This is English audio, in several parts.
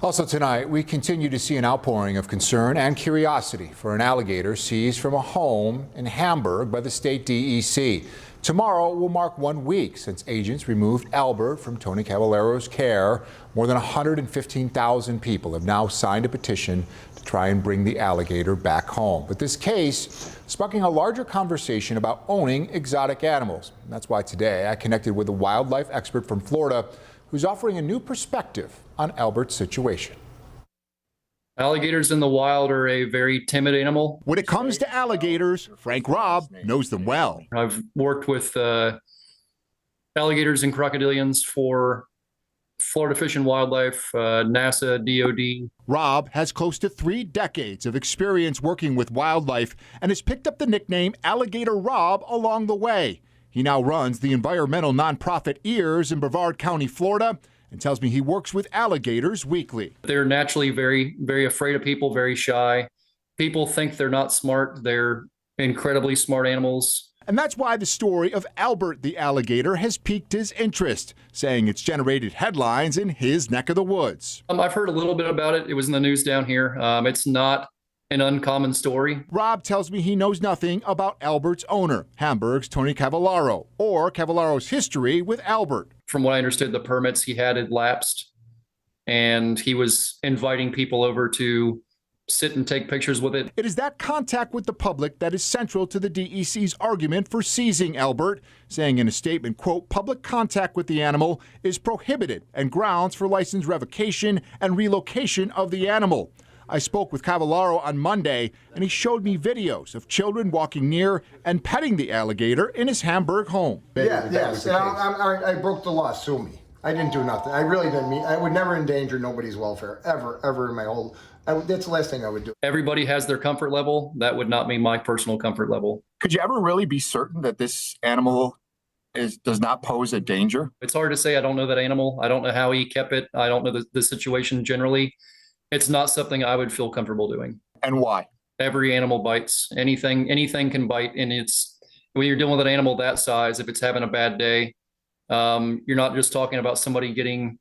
Also tonight, we continue to see an outpouring of concern and curiosity for an alligator seized from a home in Hamburg by the state DEC. Tomorrow will mark 1 week since agents removed Albert from Tony Cavallero's care. More than 115,000 people have now signed a petition to try and bring the alligator back home. But this case sparking a larger conversation about owning exotic animals. And that's why today I connected with a wildlife expert from Florida who's offering a new perspective on Albert's situation. Alligators in the wild are a very timid animal. When it comes to alligators, Frank Robb knows them well. I've worked with alligators and crocodilians for Florida Fish and Wildlife, NASA, DOD. Robb has close to 3 decades of experience working with wildlife and has picked up the nickname Alligator Robb along the way. He now runs the environmental nonprofit Ears in Brevard County, Florida, and tells me he works with alligators weekly. They're naturally very, very afraid of people, very shy. People think they're not smart. They're incredibly smart animals. And that's why the story of Albert the alligator has piqued his interest, saying it's generated headlines in his neck of the woods. I've heard a little bit about it. It was in the news down here. It's not an uncommon story. Robb tells me he knows nothing about Albert's owner, Hamburg's Tony Cavallaro, or Cavallero's history with Albert. From what I understood, the permits he had lapsed, and he was inviting people over to sit and take pictures with it. It is that contact with the public that is central to the DEC's argument for seizing Albert, saying in a statement, quote, public contact with the animal is prohibited and grounds for license revocation and relocation of the animal. I spoke with Cavallaro on Monday, and he showed me videos of children walking near and petting the alligator in his Hamburg home. Yes, I broke the law, sue me. I didn't do nothing. I really didn't mean, I would never endanger nobody's welfare, ever in my whole, that's the last thing I would do. Everybody has their comfort level. That would not be my personal comfort level. Could you ever really be certain that this animal does not pose a danger? It's hard to say. I don't know that animal. I don't know how he kept it. I don't know the situation generally. It's not something I would feel comfortable doing. And why? Every animal bites. Anything can bite. And it's when you're dealing with an animal that size, if it's having a bad day, you're not just talking about somebody getting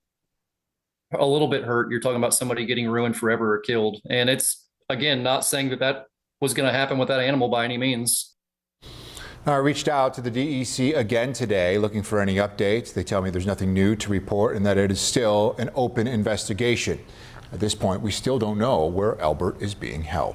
a little bit hurt. You're talking about somebody getting ruined forever or killed. And it's, again, not saying that was going to happen with that animal by any means. I reached out to the DEC again today looking for any updates. They tell me there's nothing new to report and that it is still an open investigation. At this point, we still don't know where Albert is being held.